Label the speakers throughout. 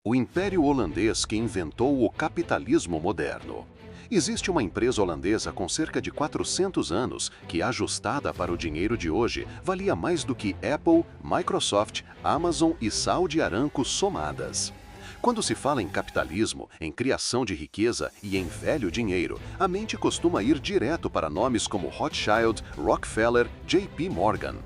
Speaker 1: O Império Holandês que inventou o capitalismo moderno. Existe uma empresa holandesa com cerca de 400 anos que, ajustada para o dinheiro de hoje, valia mais do que Apple, Microsoft, Amazon e Saudi Aramco somadas. Quando se fala em capitalismo, em criação de riqueza e em velho dinheiro, a mente costuma ir direto para nomes como Rothschild, Rockefeller, JP Morgan.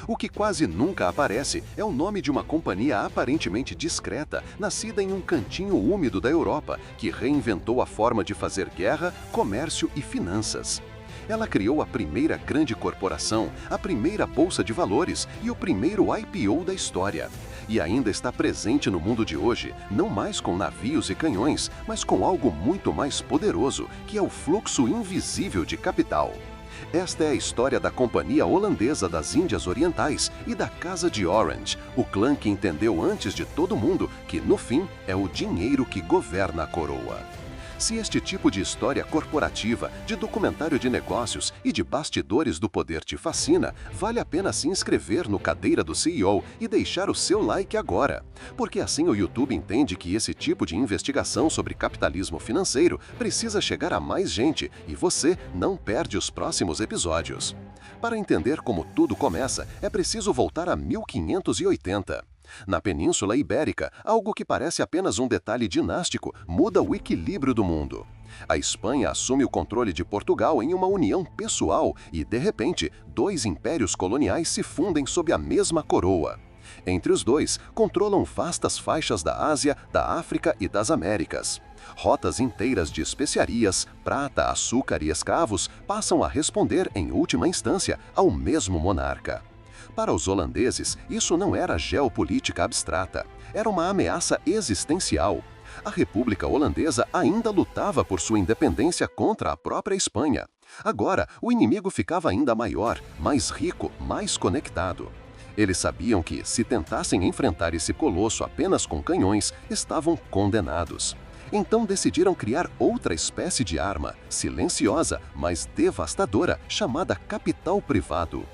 Speaker 1: O que quase nunca aparece é o nome de uma companhia aparentemente discreta, nascida em um cantinho úmido da Europa, que reinventou a forma de fazer guerra, comércio e finanças. Ela criou a primeira grande corporação, a primeira bolsa de valores e o primeiro IPO da história. E ainda está presente no mundo de hoje, não mais com navios e canhões, mas com algo muito mais poderoso, que é o fluxo invisível de capital. Esta é a história da Companhia Holandesa das Índias Orientais e da Casa de Orange, o clã que entendeu antes de todo mundo que, no fim, é o dinheiro que governa a coroa. Se este tipo de história corporativa, de documentário de negócios e de bastidores do poder te fascina, vale a pena se inscrever no Cadeira do CEO e deixar o seu like agora. Porque assim o YouTube entende que esse tipo de investigação sobre capitalismo financeiro precisa chegar a mais gente e você não perde os próximos episódios. Para entender como tudo começa, é preciso voltar a 1580. Na Península Ibérica, algo que parece apenas um detalhe dinástico muda o equilíbrio do mundo. A Espanha assume o controle de Portugal em uma união pessoal e, de repente, dois impérios coloniais se fundem sob a mesma coroa. Entre os dois, controlam vastas faixas da Ásia, da África e das Américas. Rotas inteiras de especiarias, prata, açúcar e escravos passam a responder, em última instância, ao mesmo monarca. Para os holandeses, isso não era geopolítica abstrata, era uma ameaça existencial. A República Holandesa ainda lutava por sua independência contra a própria Espanha. Agora, o inimigo ficava ainda maior, mais rico, mais conectado. Eles sabiam que, se tentassem enfrentar esse colosso apenas com canhões, estavam condenados. Então decidiram criar outra espécie de arma, silenciosa, mas devastadora, chamada capital privado.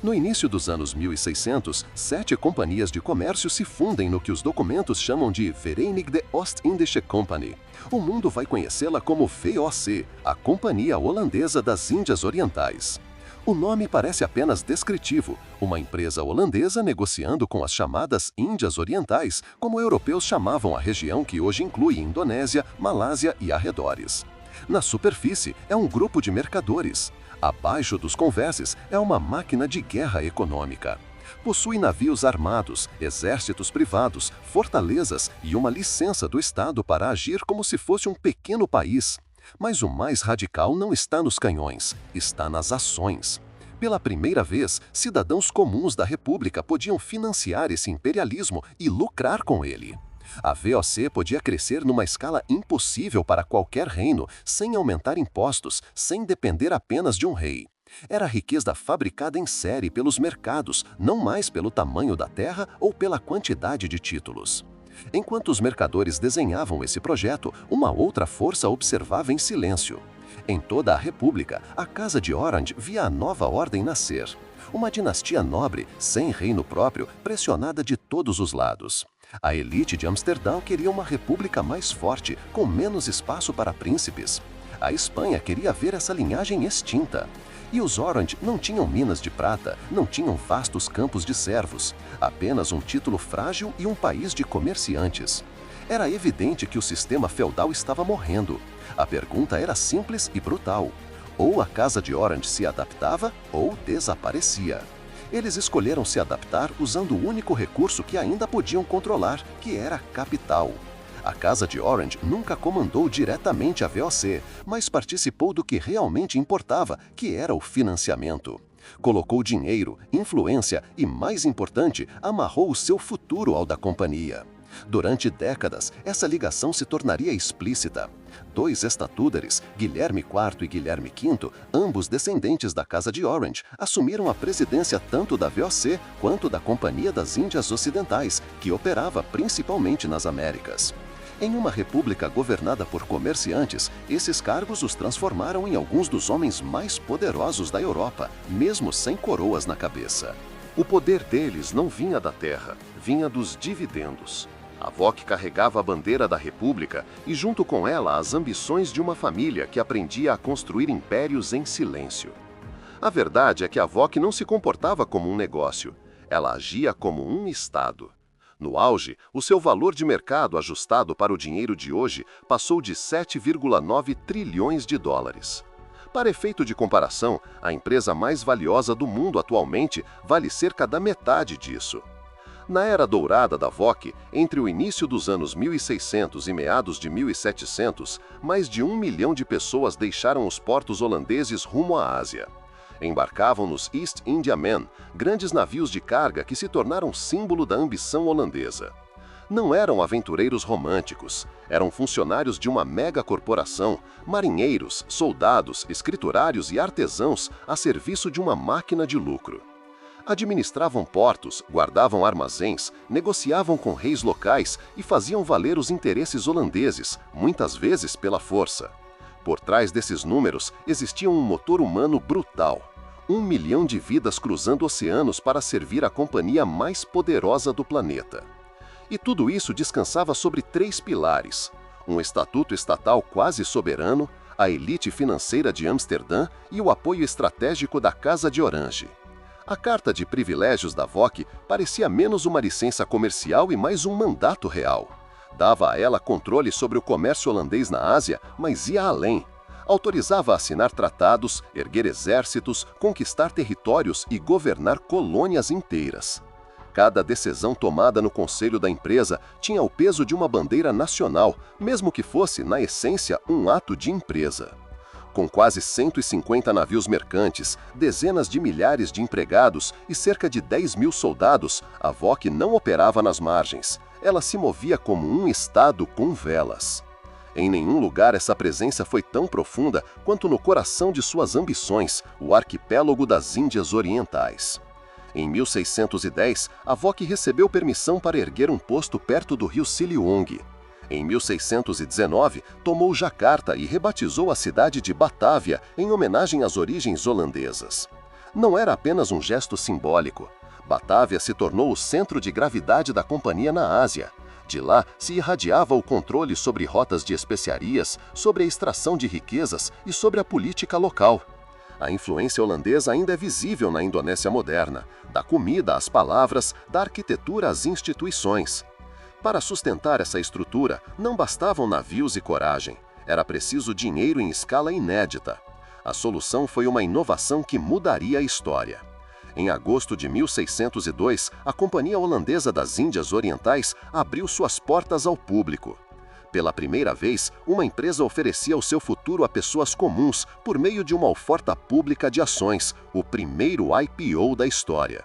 Speaker 1: No início dos anos 1600, 7 companhias de comércio se fundem no que os documentos chamam de Verenigde Oost-Indische Compagnie. O mundo vai conhecê-la como VOC, a Companhia Holandesa das Índias Orientais. O nome parece apenas descritivo, uma empresa holandesa negociando com as chamadas Índias Orientais, como europeus chamavam a região que hoje inclui Indonésia, Malásia e arredores. Na superfície, é um grupo de mercadores. Abaixo dos converses é uma máquina de guerra econômica. Possui navios armados, exércitos privados, fortalezas e uma licença do Estado para agir como se fosse um pequeno país. Mas o mais radical não está nos canhões, está nas ações. Pela primeira vez, cidadãos comuns da República podiam financiar esse imperialismo e lucrar com ele. A VOC podia crescer numa escala impossível para qualquer reino, sem aumentar impostos, sem depender apenas de um rei. Era riqueza fabricada em série pelos mercados, não mais pelo tamanho da terra ou pela quantidade de títulos. Enquanto os mercadores desenhavam esse projeto, uma outra força observava em silêncio. Em toda a República, a Casa de Orange via a nova ordem nascer. Uma dinastia nobre, sem reino próprio, pressionada de todos os lados. A elite de Amsterdão queria uma república mais forte, com menos espaço para príncipes. A Espanha queria ver essa linhagem extinta. E os Orange não tinham minas de prata, não tinham vastos campos de servos, apenas um título frágil e um país de comerciantes. Era evidente que o sistema feudal estava morrendo. A pergunta era simples e brutal. Ou a Casa de Orange se adaptava ou desaparecia. Eles escolheram se adaptar usando o único recurso que ainda podiam controlar, que era capital. A Casa de Orange nunca comandou diretamente a VOC, mas participou do que realmente importava, que era o financiamento. Colocou dinheiro, influência e, mais importante, amarrou o seu futuro ao da companhia. Durante décadas, essa ligação se tornaria explícita. Dois estatúderes, Guilherme IV e Guilherme V, ambos descendentes da Casa de Orange, assumiram a presidência tanto da VOC quanto da Companhia das Índias Ocidentais, que operava principalmente nas Américas. Em uma república governada por comerciantes, esses cargos os transformaram em alguns dos homens mais poderosos da Europa, mesmo sem coroas na cabeça. O poder deles não vinha da terra, vinha dos dividendos. A VOC carregava a bandeira da República e, junto com ela, as ambições de uma família que aprendia a construir impérios em silêncio. A verdade é que a VOC não se comportava como um negócio, ela agia como um Estado. No auge, o seu valor de mercado ajustado para o dinheiro de hoje passou de 7,9 trilhões de dólares. Para efeito de comparação, a empresa mais valiosa do mundo atualmente vale cerca da metade disso. Na era dourada da VOC, entre o início dos anos 1600 e meados de 1700, mais de 1 milhão de pessoas deixaram os portos holandeses rumo à Ásia. Embarcavam nos East Indiaman, grandes navios de carga que se tornaram símbolo da ambição holandesa. Não eram aventureiros românticos, eram funcionários de uma mega corporação, marinheiros, soldados, escriturários e artesãos a serviço de uma máquina de lucro. Administravam portos, guardavam armazéns, negociavam com reis locais e faziam valer os interesses holandeses, muitas vezes pela força. Por trás desses números existia um motor humano brutal. 1 milhão de vidas cruzando oceanos para servir a companhia mais poderosa do planeta. E tudo isso descansava sobre 3 pilares: um estatuto estatal quase soberano, a elite financeira de Amsterdã e o apoio estratégico da Casa de Orange. A Carta de Privilégios da VOC parecia menos uma licença comercial e mais um mandato real. Dava a ela controle sobre o comércio holandês na Ásia, mas ia além. Autorizava a assinar tratados, erguer exércitos, conquistar territórios e governar colônias inteiras. Cada decisão tomada no conselho da empresa tinha o peso de uma bandeira nacional, mesmo que fosse, na essência, um ato de empresa. Com quase 150 navios mercantes, dezenas de milhares de empregados e cerca de 10 mil soldados, a VOC não operava nas margens. Ela se movia como um Estado com velas. Em nenhum lugar essa presença foi tão profunda quanto no coração de suas ambições, o arquipélago das Índias Orientais. Em 1610, a VOC recebeu permissão para erguer um posto perto do rio Siliong. Em 1619, tomou Jacarta e rebatizou a cidade de Batávia em homenagem às origens holandesas. Não era apenas um gesto simbólico. Batávia se tornou o centro de gravidade da companhia na Ásia. De lá se irradiava o controle sobre rotas de especiarias, sobre a extração de riquezas e sobre a política local. A influência holandesa ainda é visível na Indonésia moderna, da comida às palavras, da arquitetura às instituições. Para sustentar essa estrutura, não bastavam navios e coragem, era preciso dinheiro em escala inédita. A solução foi uma inovação que mudaria a história. Em agosto de 1602, a Companhia Holandesa das Índias Orientais abriu suas portas ao público. Pela primeira vez, uma empresa oferecia o seu futuro a pessoas comuns por meio de uma oferta pública de ações, o primeiro IPO da história.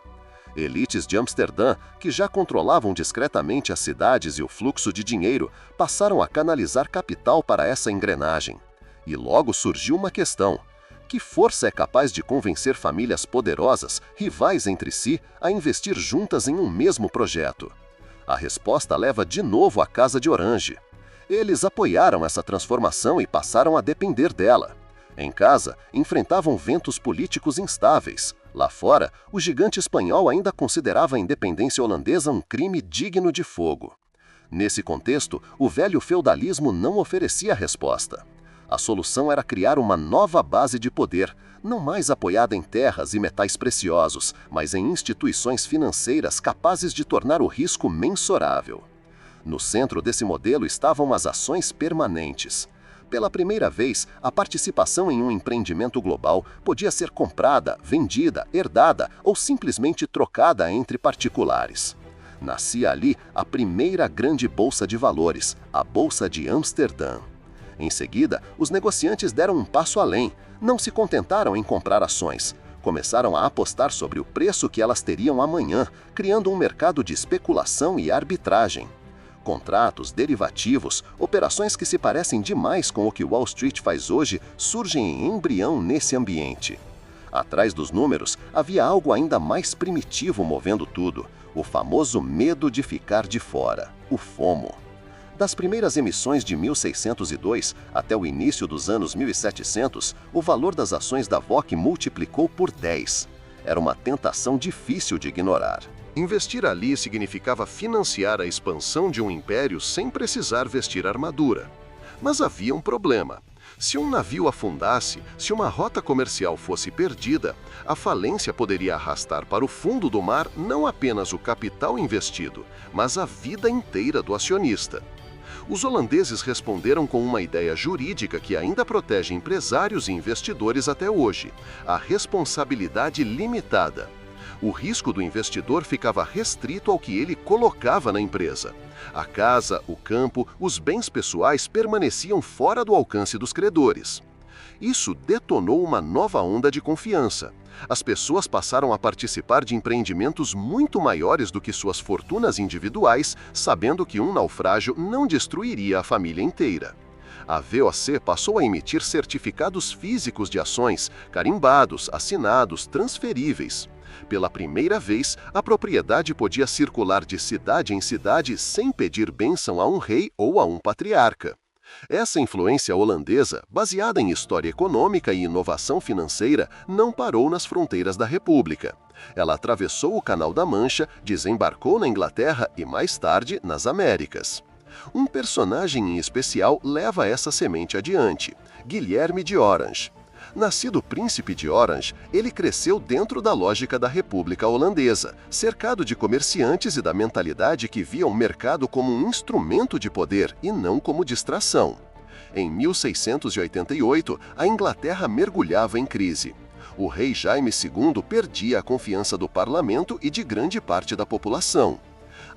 Speaker 1: Elites de Amsterdã, que já controlavam discretamente as cidades e o fluxo de dinheiro, passaram a canalizar capital para essa engrenagem. E logo surgiu uma questão: que força é capaz de convencer famílias poderosas, rivais entre si, a investir juntas em um mesmo projeto? A resposta leva de novo à Casa de Orange. Eles apoiaram essa transformação e passaram a depender dela. Em casa, enfrentavam ventos políticos instáveis. Lá fora, o gigante espanhol ainda considerava a independência holandesa um crime digno de fogo. Nesse contexto, o velho feudalismo não oferecia resposta. A solução era criar uma nova base de poder, não mais apoiada em terras e metais preciosos, mas em instituições financeiras capazes de tornar o risco mensurável. No centro desse modelo estavam as ações permanentes. Pela primeira vez, a participação em um empreendimento global podia ser comprada, vendida, herdada ou simplesmente trocada entre particulares. Nascia ali a primeira grande bolsa de valores, a Bolsa de Amsterdã. Em seguida, os negociantes deram um passo além, não se contentaram em comprar ações. Começaram a apostar sobre o preço que elas teriam amanhã, criando um mercado de especulação e arbitragem. Contratos, derivativos, operações que se parecem demais com o que Wall Street faz hoje surgem em embrião nesse ambiente. Atrás dos números, havia algo ainda mais primitivo movendo tudo, o famoso medo de ficar de fora, o FOMO. Das primeiras emissões de 1602 até o início dos anos 1700, o valor das ações da VOC multiplicou por 10. Era uma tentação difícil de ignorar. Investir ali significava financiar a expansão de um império sem precisar vestir armadura. Mas havia um problema. Se um navio afundasse, se uma rota comercial fosse perdida, a falência poderia arrastar para o fundo do mar não apenas o capital investido, mas a vida inteira do acionista. Os holandeses responderam com uma ideia jurídica que ainda protege empresários e investidores até hoje: a responsabilidade limitada. O risco do investidor ficava restrito ao que ele colocava na empresa. A casa, o campo, os bens pessoais permaneciam fora do alcance dos credores. Isso detonou uma nova onda de confiança. As pessoas passaram a participar de empreendimentos muito maiores do que suas fortunas individuais, sabendo que um naufrágio não destruiria a família inteira. A VOC passou a emitir certificados físicos de ações, carimbados, assinados, transferíveis. Pela primeira vez, a propriedade podia circular de cidade em cidade sem pedir bênção a um rei ou a um patriarca. Essa influência holandesa, baseada em história econômica e inovação financeira, não parou nas fronteiras da República. Ela atravessou o Canal da Mancha, desembarcou na Inglaterra e, mais tarde, nas Américas. Um personagem em especial leva essa semente adiante: Guilherme de Orange. Nascido príncipe de Orange, ele cresceu dentro da lógica da República Holandesa, cercado de comerciantes e da mentalidade que via o mercado como um instrumento de poder e não como distração. Em 1688, a Inglaterra mergulhava em crise. O rei Jaime II perdia a confiança do parlamento e de grande parte da população.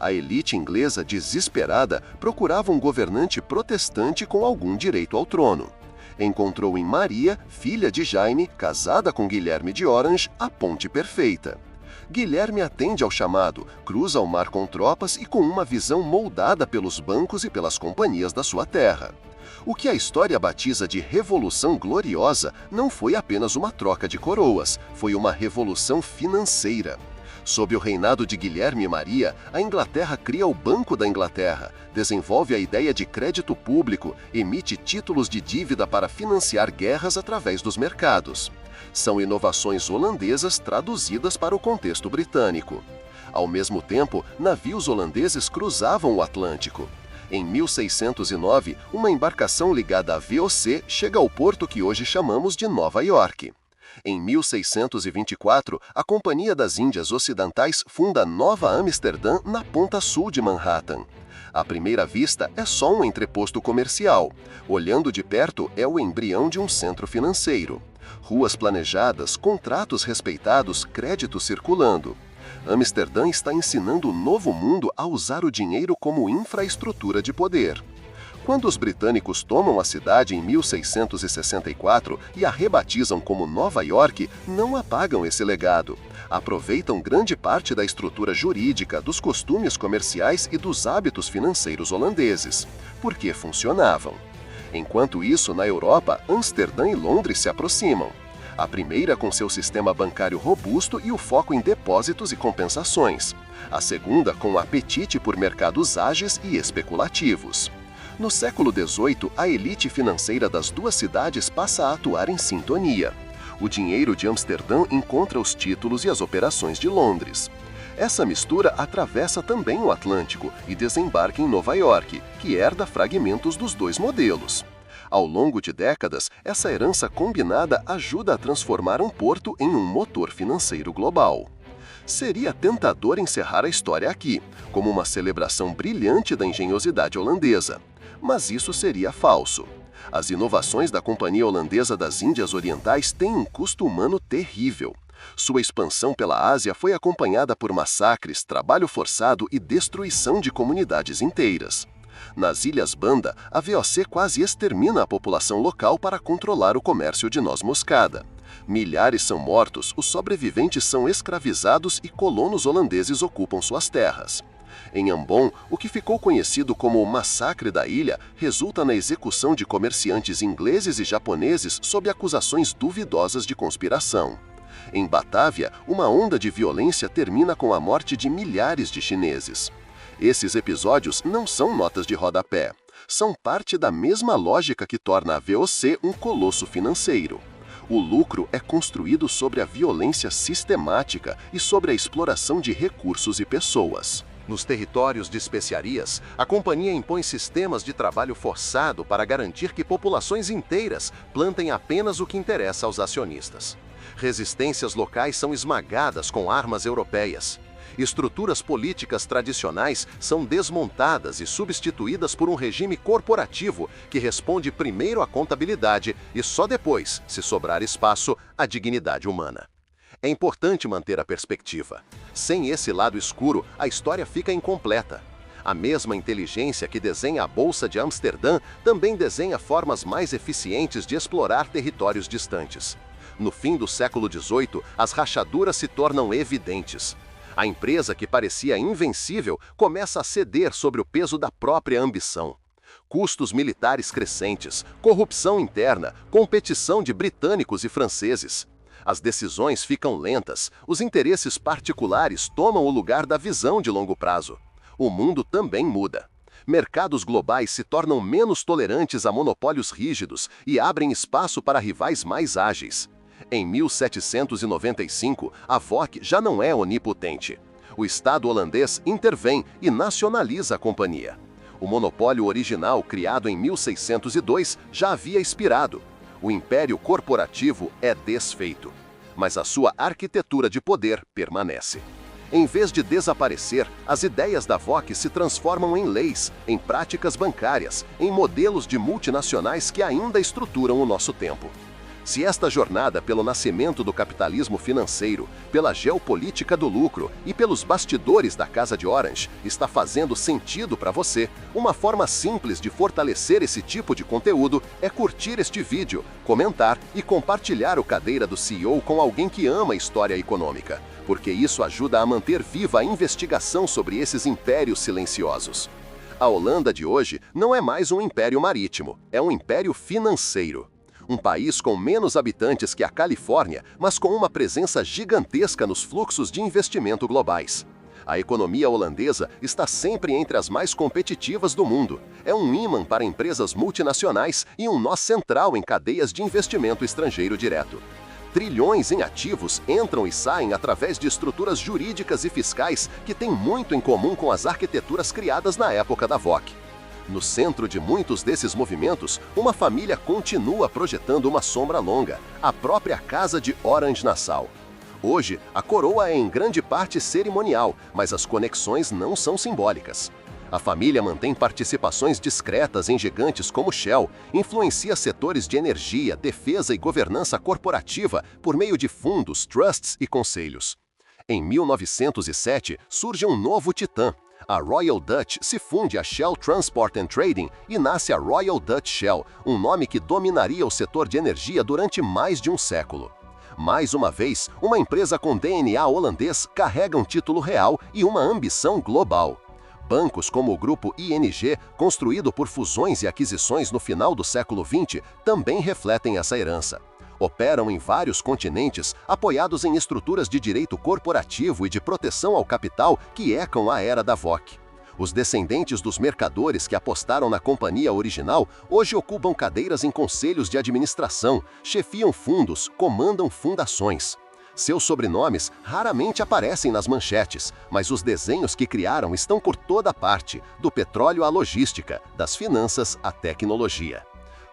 Speaker 1: A elite inglesa, desesperada, procurava um governante protestante com algum direito ao trono. Encontrou em Maria, filha de Jaime, casada com Guilherme de Orange, a ponte perfeita. Guilherme atende ao chamado, cruza o mar com tropas e com uma visão moldada pelos bancos e pelas companhias da sua terra. O que a história batiza de Revolução Gloriosa não foi apenas uma troca de coroas, foi uma revolução financeira. Sob o reinado de Guilherme e Maria, a Inglaterra cria o Banco da Inglaterra, desenvolve a ideia de crédito público, emite títulos de dívida para financiar guerras através dos mercados. São inovações holandesas traduzidas para o contexto britânico. Ao mesmo tempo, navios holandeses cruzavam o Atlântico. Em 1609, uma embarcação ligada à VOC chega ao porto que hoje chamamos de Nova York. Em 1624, a Companhia das Índias Ocidentais funda Nova Amsterdã na ponta sul de Manhattan. À primeira vista, é só um entreposto comercial. Olhando de perto, é o embrião de um centro financeiro. Ruas planejadas, contratos respeitados, crédito circulando. Amsterdã está ensinando o novo mundo a usar o dinheiro como infraestrutura de poder. Quando os britânicos tomam a cidade em 1664 e a rebatizam como Nova York, não apagam esse legado. Aproveitam grande parte da estrutura jurídica, dos costumes comerciais e dos hábitos financeiros holandeses, porque funcionavam. Enquanto isso, na Europa, Amsterdã e Londres se aproximam. A primeira com seu sistema bancário robusto e o foco em depósitos e compensações. A segunda com o apetite por mercados ágeis e especulativos. No século XVIII, a elite financeira das duas cidades passa a atuar em sintonia. O dinheiro de Amsterdã encontra os títulos e as operações de Londres. Essa mistura atravessa também o Atlântico e desembarca em Nova York, que herda fragmentos dos dois modelos. Ao longo de décadas, essa herança combinada ajuda a transformar um porto em um motor financeiro global. Seria tentador encerrar a história aqui, como uma celebração brilhante da engenhosidade holandesa. Mas isso seria falso. As inovações da Companhia Holandesa das Índias Orientais têm um custo humano terrível. Sua expansão pela Ásia foi acompanhada por massacres, trabalho forçado e destruição de comunidades inteiras. Nas Ilhas Banda, a VOC quase extermina a população local para controlar o comércio de noz moscada. Milhares são mortos, os sobreviventes são escravizados e colonos holandeses ocupam suas terras. Em Ambon, o que ficou conhecido como o Massacre da Ilha resulta na execução de comerciantes ingleses e japoneses sob acusações duvidosas de conspiração. Em Batávia, uma onda de violência termina com a morte de milhares de chineses. Esses episódios não são notas de rodapé. São parte da mesma lógica que torna a VOC um colosso financeiro.
Speaker 2: O lucro é construído sobre a violência sistemática e sobre a exploração de recursos e pessoas. Nos territórios de especiarias, a companhia impõe sistemas de trabalho forçado para garantir que populações inteiras plantem apenas o que interessa aos acionistas. Resistências locais são esmagadas com armas europeias. Estruturas políticas tradicionais são desmontadas e substituídas por um regime corporativo que responde primeiro à contabilidade e só depois, se sobrar espaço, à dignidade humana. É importante manter a perspectiva. Sem esse lado escuro, a história fica incompleta. A mesma inteligência que desenha a Bolsa de Amsterdã também desenha formas mais eficientes de explorar territórios distantes. No fim do século XVIII, as rachaduras se tornam evidentes. A empresa que parecia invencível começa a ceder sobre o peso da própria ambição. Custos militares crescentes, corrupção interna, competição de britânicos e franceses. As decisões ficam lentas, os interesses particulares tomam o lugar da visão de longo prazo. O mundo também muda. Mercados globais se tornam menos tolerantes a monopólios rígidos e abrem espaço para rivais mais ágeis. Em 1795, a VOC já não é onipotente. O Estado holandês intervém e nacionaliza a companhia. O monopólio original, criado em 1602, já havia expirado. O império corporativo é desfeito, mas a sua arquitetura de poder permanece. Em vez de desaparecer, as ideias da VOC se transformam em leis, em práticas bancárias, em modelos de multinacionais que ainda estruturam o nosso tempo. Se esta jornada pelo nascimento do capitalismo financeiro, pela geopolítica do lucro e pelos bastidores da Casa de Orange está fazendo sentido para você, uma forma simples de fortalecer esse tipo de conteúdo é curtir este vídeo, comentar e compartilhar o Cadeira do CEO com alguém que ama história econômica, porque isso ajuda a manter viva a investigação sobre esses impérios silenciosos. A Holanda de hoje não é mais um império marítimo, é um império financeiro. Um país com menos habitantes que a Califórnia, mas com uma presença gigantesca nos fluxos de investimento globais. A economia holandesa está sempre entre as mais competitivas do mundo. É um ímã para empresas multinacionais e um nó central em cadeias de investimento estrangeiro direto. Trilhões em ativos entram e saem através de estruturas jurídicas e fiscais que têm muito em comum com as arquiteturas criadas na época da VOC. No centro de muitos desses movimentos, uma família continua projetando uma sombra longa, a própria Casa de Orange-Nassau. Hoje, a coroa é em grande parte cerimonial, mas as conexões não são simbólicas. A família mantém participações discretas em gigantes como Shell, influencia setores de energia, defesa e governança corporativa por meio de fundos, trusts e conselhos. Em 1907, surge um novo titã. A Royal Dutch se funde a Shell Transport and Trading e nasce a Royal Dutch Shell, um nome que dominaria o setor de energia durante mais de um século. Mais uma vez, uma empresa com DNA holandês carrega um título real e uma ambição global. Bancos como o grupo ING, construído por fusões e aquisições no final do século XX, também refletem essa herança. Operam em vários continentes, apoiados em estruturas de direito corporativo e de proteção ao capital que ecam a era da VOC. Os descendentes dos mercadores que apostaram na companhia original hoje ocupam cadeiras em conselhos de administração, chefiam fundos, comandam fundações. Seus sobrenomes raramente aparecem nas manchetes, mas os desenhos que criaram estão por toda parte, do petróleo à logística, das finanças à tecnologia.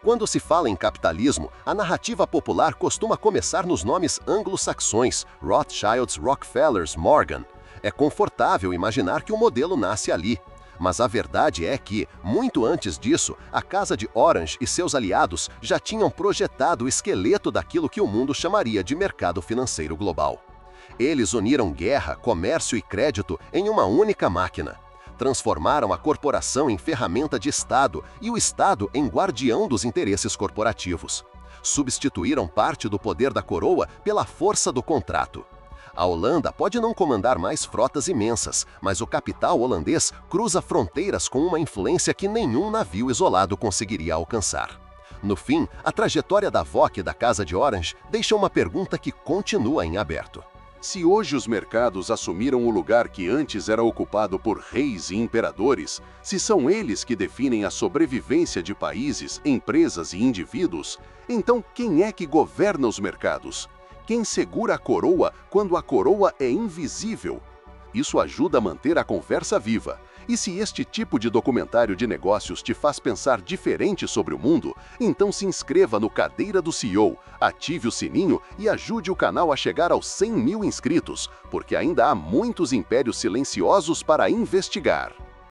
Speaker 2: Quando se fala em capitalismo, a narrativa popular costuma começar nos nomes anglo-saxões, Rothschilds, Rockefellers, Morgan. É confortável imaginar que o modelo nasce ali. Mas a verdade é que, muito antes disso, a Casa de Orange e seus aliados já tinham projetado o esqueleto daquilo que o mundo chamaria de mercado financeiro global. Eles uniram guerra, comércio e crédito em uma única máquina. Transformaram a corporação em ferramenta de Estado e o Estado em guardião dos interesses corporativos. Substituíram parte do poder da coroa pela força do contrato. A Holanda pode não comandar mais frotas imensas, mas o capital holandês cruza fronteiras com uma influência que nenhum navio isolado conseguiria alcançar. No fim, a trajetória da VOC e da Casa de Orange deixa uma pergunta que continua em aberto. Se hoje os mercados assumiram o lugar que antes era ocupado por reis e imperadores, se são eles que definem a sobrevivência de países, empresas e indivíduos, então quem é que governa os mercados? Quem segura a coroa quando a coroa é invisível? Isso ajuda a manter a conversa viva. E se este tipo de documentário de negócios te faz pensar diferente sobre o mundo, então se inscreva no Cadeira do CEO, ative o sininho e ajude o canal a chegar aos 100 mil inscritos, porque ainda há muitos impérios silenciosos para investigar.